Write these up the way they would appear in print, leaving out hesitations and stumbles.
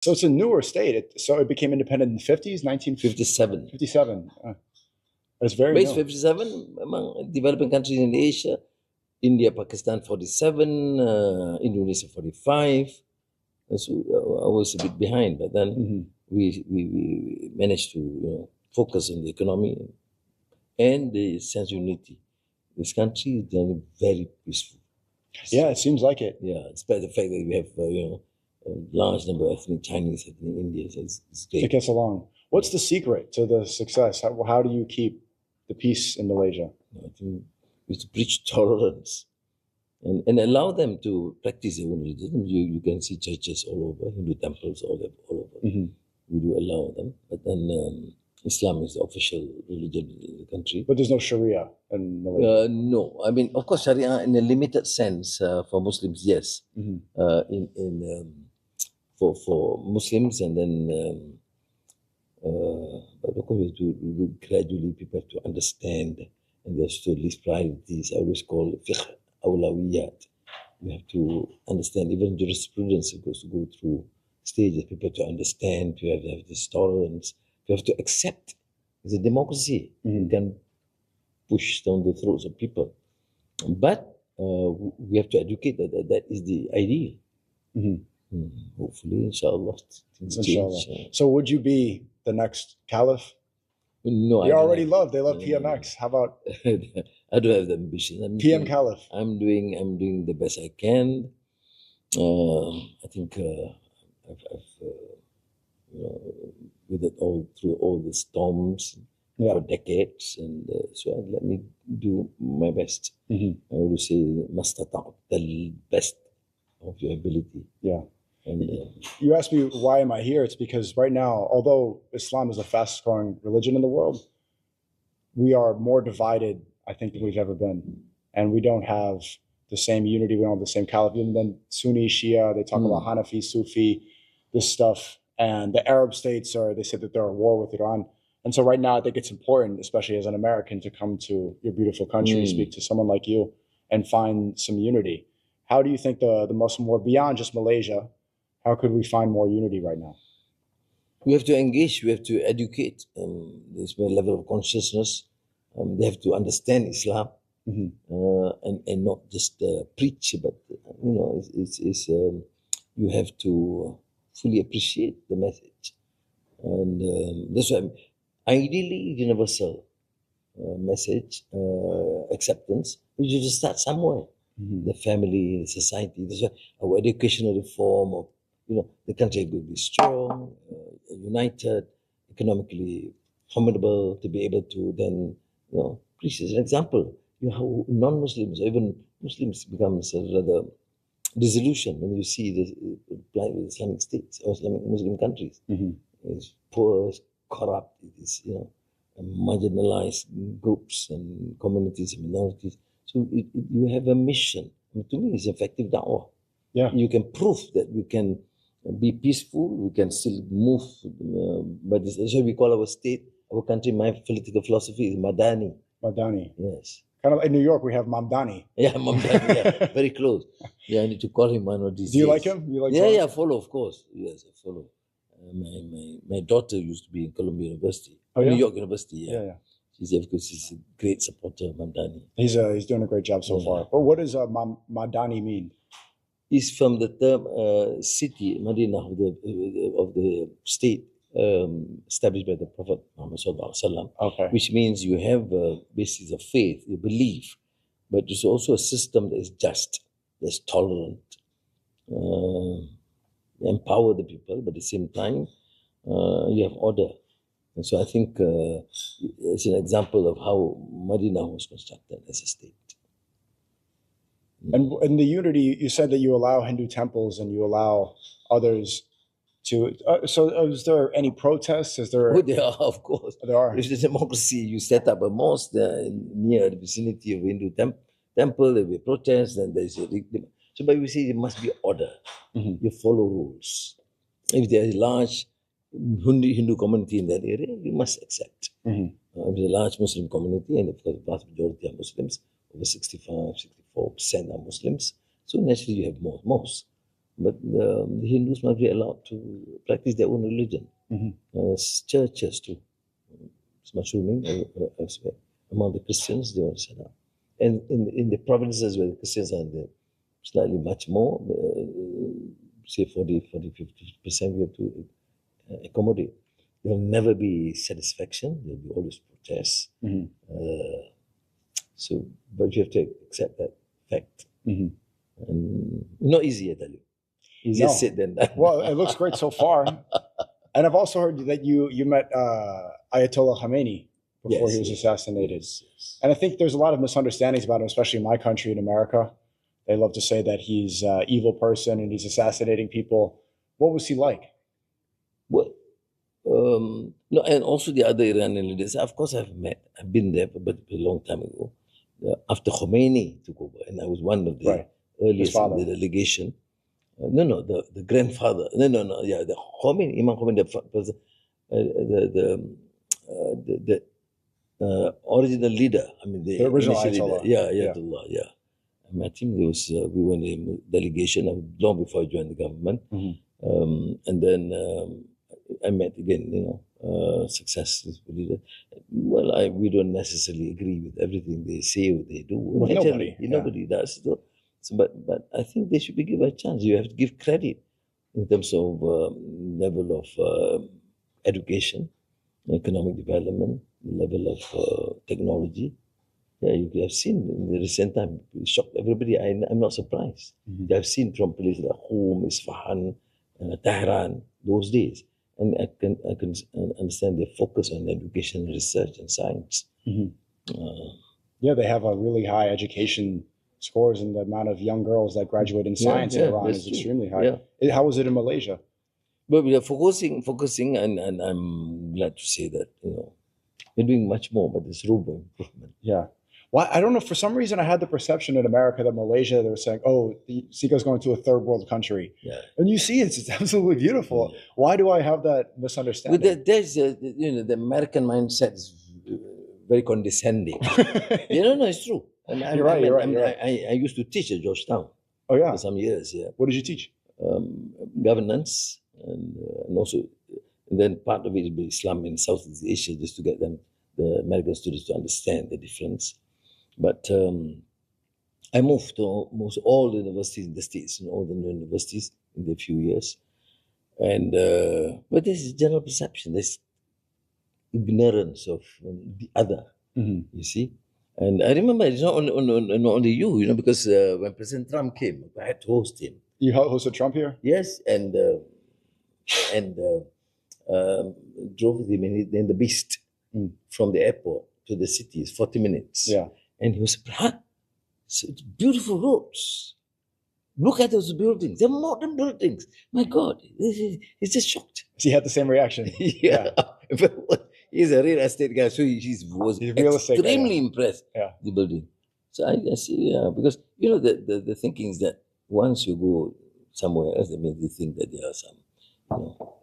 So it's a newer state. So it became independent in the 50s, 57. 1957. It's very Base new. 57 among developing countries in Asia. India, Pakistan 47, Indonesia 45. So I was a bit behind, but then we managed to focus on the economy and the sense of unity. This country is generally very peaceful. Yeah, it seems like it. Yeah, despite the fact that we have a large number of ethnic Chinese, ethnic Indians, it's great. It gets along. What's the secret to the success? How do you keep the peace in Malaysia? I think we have to preach tolerance and allow them to practice their own religion. You can see churches all over, Hindu temples all over. We do allow them, but then Islam is the official religion in the country. But there's no Sharia in Malaysia? No, I mean, of course, Sharia in a limited sense for Muslims, yes. For Muslims, and then but of course we have to gradually people have to understand, and there's to list priorities. I always call it fiqh awlawiyat. You have to understand, even jurisprudence goes to go through stages. People have to understand, you have to have this tolerance, you have to accept. It's a democracy. You can push down the throats of people. But we have to educate that is the ideal. Hopefully, inshallah, things change. So would you be the next caliph? No, You're already loved. They love PMX. How about I don't have the ambition. PM Caliph? I'm doing the best I can. I think I've with it all through all the storms for decades, and so let me do my best. I always say, "Mastata," the best of your ability. Yeah. And you asked me why am I here? It's because right now, although Islam is the fastest growing religion in the world, we are more divided, I think, than we've ever been. And we don't have the same unity. We don't have the same caliph. Even then, Sunni, Shia, they talk about Hanafi, Sufi, this stuff. And the Arab states they said that they're at war with Iran. And so right now, I think it's important, especially as an American, to come to your beautiful country, speak to someone like you, and find some unity. How do you think the Muslim world, beyond just Malaysia, how could we find more unity right now? We have to engage, we have to educate. There's a level of consciousness. They have to understand Islam and not just preach, but you have to fully appreciate the message. And that's why ideally universal message, acceptance, we should start somewhere. The family, the society. That's why our educational reform of the country will be strong, united, economically formidable, to be able to then, preach as an example. How non-Muslims, or even Muslims, becomes a rather disillusion when you see the Islamic states or Islamic Muslim countries. It's poor, it's corrupt, it is marginalized groups and communities and minorities. So you have a mission. To me, it's effective da'wah. Yeah. You can prove that we can be peaceful, we can still move, but that's why we call our state, our country, my political philosophy is Madani. Madani. Yes. Kind of in New York, we have Mamdani. Yeah, Mamdani, yeah, very close. Yeah, I need to call him one of these days. Do you like him? You like I follow, of course. Yes, I follow. My daughter used to be in Columbia University, New York University, yeah. She's a great supporter of Mamdani. He's doing a great job so far. But what does Madani mean? Is from the term city, Madinah, of the state established by the Prophet Muhammad Sallallahu Alaihi Wasallam, which means you have a basis of faith, you believe, but there's also a system that is just, that's tolerant, empower the people, but at the same time, you have order. And so I think it's an example of how Madinah was constructed as a state. And in the unity, you said that you allow Hindu temples and you allow others to. So, is there any protests? Is there? Oh, there are, of course. There are. It's a democracy. You set up a mosque near the vicinity of a Hindu temple. There will be protests, and there's a. So, but we say there must be order. You follow rules. If there is a large Hindu community in that area, you must accept. If there's a large Muslim community, and of course, the vast majority are Muslims, over 65, 64% are Muslims. So naturally, you have more mosques. But the Hindus must be allowed to practice their own religion. Churches too. It's mushrooming elsewhere. Among the Christians, they want to set up. And in the provinces where the Christians are there, slightly much more, say 50%, we have to accommodate. There will never be satisfaction. There will be always protests. But you have to accept that fact. And not easy, I tell you. Easier said than done. Well, it looks great so far. And I've also heard that you met Ayatollah Khamenei before he was assassinated. Yes. And I think there's a lot of misunderstandings about him, especially in my country, in America. They love to say that he's an evil person and he's assassinating people. What was he like? Well, no, and also the other Iranian leaders. Of course, I've been there, but a long time ago. After Khomeini took over, and I was one of the earliest in the delegation. The grandfather. The Khomeini, Imam Khomeini, the original leader. I mean, the original Ayatollah. Ayatollah. Yeah. I met him. We were in a delegation long before I joined the government, and then I met again. Successful leader. Well, we don't necessarily agree with everything they say or they do. Well, nobody does. So, but I think they should be given a chance. You have to give credit in terms of level of education, economic development, level of technology. Yeah, you have seen in the recent time, it shocked everybody. I'm not surprised. You have seen from places like Qom, Isfahan, Tehran, those days. And I can understand their focus on education, research, and science. They have a really high education scores, and the amount of young girls that graduate in science in Iran is extremely high. Yeah. How was it in Malaysia? But we are focusing, and I'm glad to say that we're doing much more, but there's room for improvement. Yeah. Well, I don't know. For some reason, I had the perception in America that Malaysia, they were saying, "Oh, Sika's going to a third world country." Yeah. And you see, it's absolutely beautiful. Yeah. Why do I have that misunderstanding? Well, there's the American mindset is very condescending. No, it's true. You're right. I used to teach at Georgetown. Oh yeah. For some years. Yeah. What did you teach? Governance and also, and then part of it is Islam in Southeast Asia, just to get the American students to understand the difference. But I moved to almost all the universities in the States, all the universities in the few years. And but there's general perception, there's ignorance of the other, you see. And I remember it's not only you, because when President Trump came, I had to host him. You hosted Trump here? Yes, and drove with him in the Beast from the airport to the city. It's 40 minutes. Yeah. And he was surprised. So it's beautiful roads. Look at those buildings. They're modern buildings. My God, he's just shocked. So he had the same reaction. Yeah. He's a real estate guy, so he was extremely impressed with the building. So I see, because, the thinking is that once you go somewhere else, they think that there are some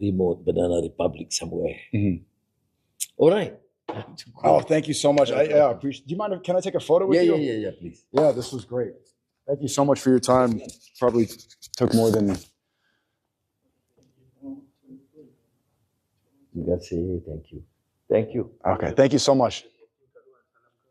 remote banana republic somewhere. All right. Oh, thank you so much. I appreciate. Do you mind? Can I take a photo with you? Yeah, please. Yeah, this was great. Thank you so much for your time. Probably took more than. You gotta say thank you. Thank you. Okay, thank you so much.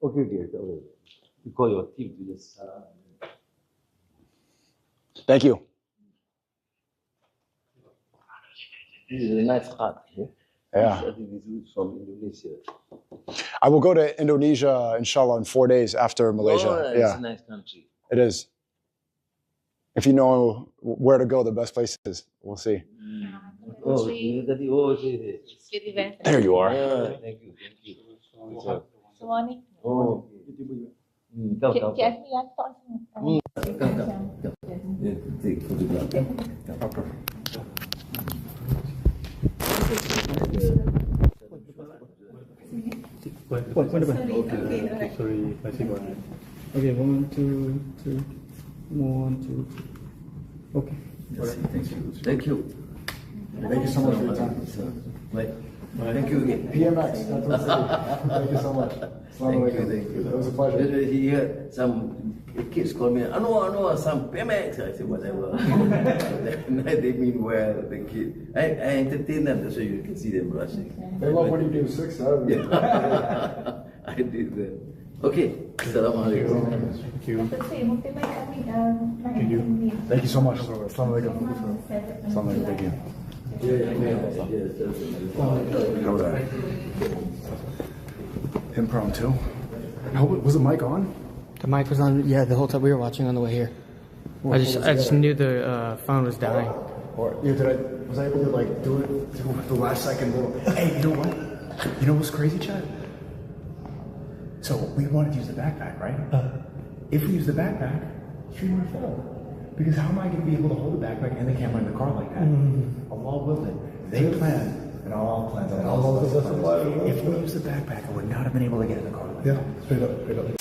Okay. You call your team to just. Thank you. This is a nice art. Yeah. I think this is from Indonesia. I will go to Indonesia, inshallah, in 4 days after Malaysia. It's a nice country. It is. If you know where to go, the best places, we'll see. There you are. Thank you. Sorry, masih banyak. Okay, 1, 2, 3. 1, 2, 3. Okay. Thank you. Thank you so much for your time. Bye. Thank you again. PMX, that's what I say. Thank you so much. Thank you. It was a pleasure. He heard some kids call me, Anwar, some PMX. I said, whatever. They mean well, the kid. I entertain them so you can see them rushing. They love when you do 6, 7. Yeah. I did that. Okay. Assalamualaikum. Thank you. Thank you. Thank you so much. Assalamualaikum. Assalamualaikum. Thank you. How was that? Impromptu. Was the mic on? The mic was on, yeah, the whole time we were watching on the way here. I just knew the phone was dying. Or was I able to like do it to the last second little? Hey, you know what? You know what's crazy, Chad? So we wanted to use the backpack, right? If we use the backpack, stream would fall. Because how am I going to be able to hold the backpack and the camera in the car like that? Allah willed it. They planned, and Allah plans. And Allah plans. If we use the backpack, I would not have been able to get in the car like that. Yeah, straight up.